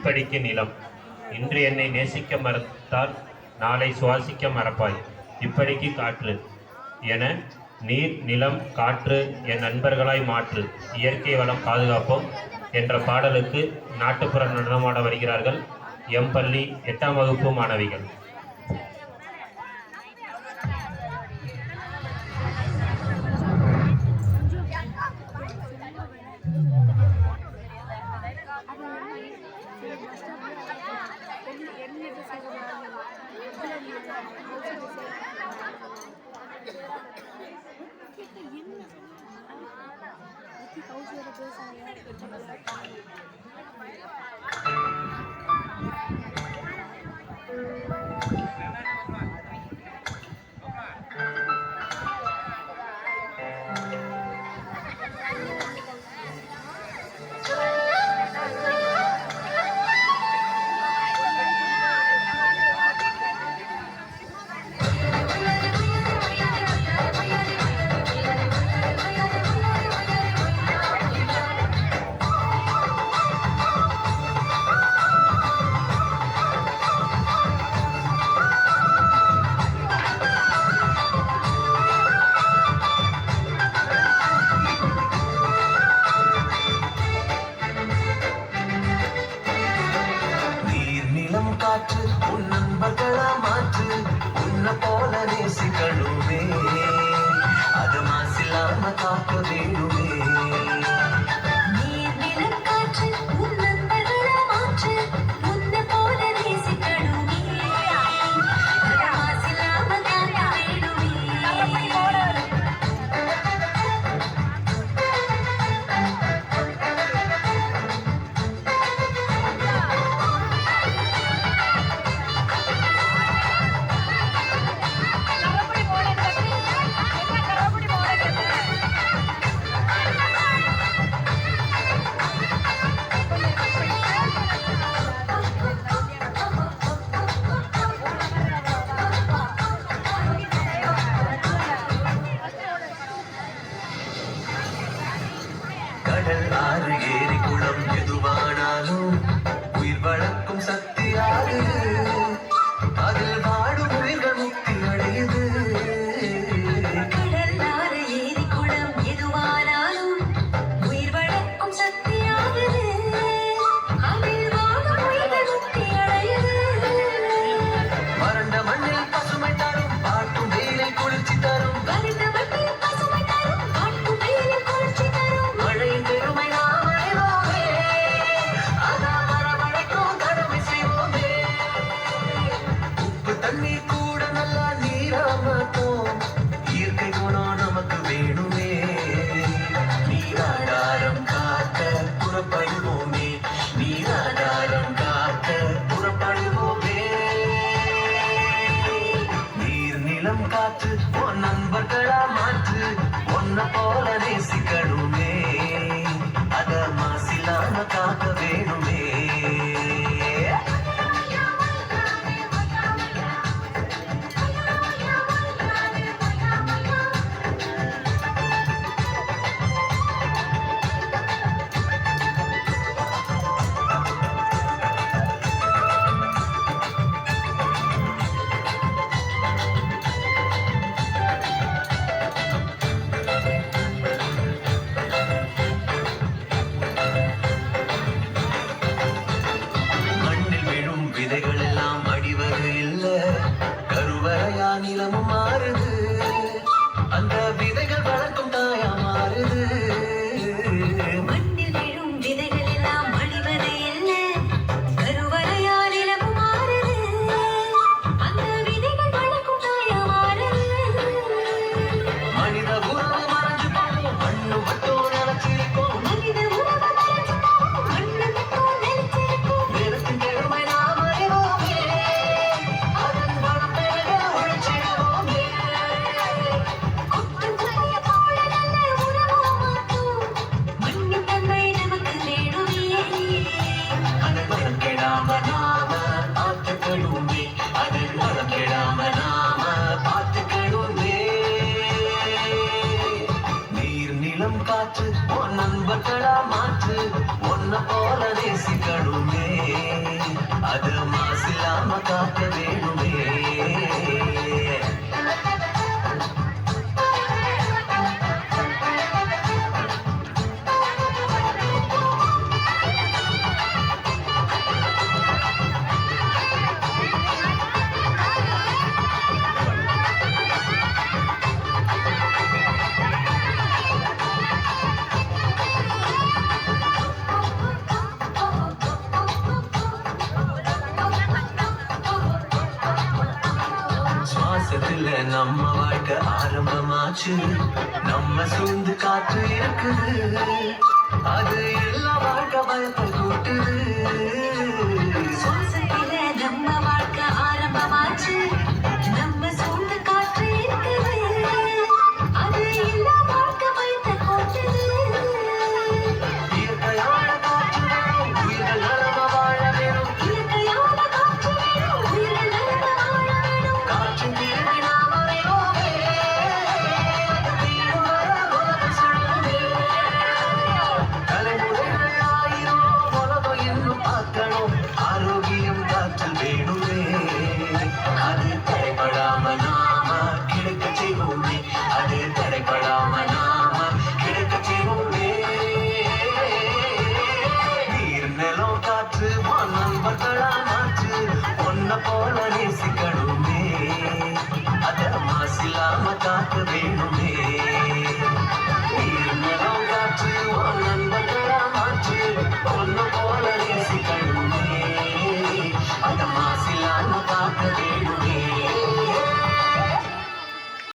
இப்படிக்கு நிலம். இன்று என்னை நேசிக்க மறுத்தால் நாளை சுவாசிக்க மறப்பாய். இப்படிக்கு காற்று என நீர், நிலம், காற்று என் நண்பர்களாய் மாற்று. இயற்கை வளம் பாதுகாப்போம் என்ற பாடலுக்கு நாட்டுப்புற நடனமாட வருகிறார்கள் எம் பள்ளி 8ஆம் வகுப்பு மாணவிகள். காற்று உன் நண்பர்களா மாற்று. உன்னை போல நேசிக்கணுமே, அது மாசில்லாம காக்க வேணுமே. கடல், ஆறு, ஏரி, குளம் எதுவானாலும் உயிர் வளர்க்கும் சக்தியாது. அதில் வாடும் உயிர்கள் முக்தி அடையுது. கடல், ஆறு, ஏரி, குளம் எதுவானாலும் உயிர் வளர்க்கும் சக்தியாது. அதில் வாடும் உயிர்கள் முக்தி அடையுது. வறண்ட மண்ணில் பசுமை தரும், பாட்டும் வெயிலில் குளிர்ச்சி தரும். வறண்ட மண்ணில் பசுமை தரும், பாட்டும் வெயிலில் குளிர்ச்சி தரும். இயற்கை குணம் நமக்கு வேணுமே. நீராதாரம் காக்க புறப்படுவோமே, நீராதாரம் காக்க புறப்படுவோமே. நீர், நிலம், காற்று உன் நண்பர்களா மாற்று. உன்னை போல நேசிக்கணுமே, அத மாசில்லாம காக்க வேணுமே. அது மாசில்லாம காக்க வேணுமே. சுவாசத்துல நம்ம வாழ்க்கை ஆரம்பமாச்சு. நம்ம சூழ்ந்து காற்று இருக்குது. அது எல்லா வாழ்க்கை பயத்தை கூட்டுது.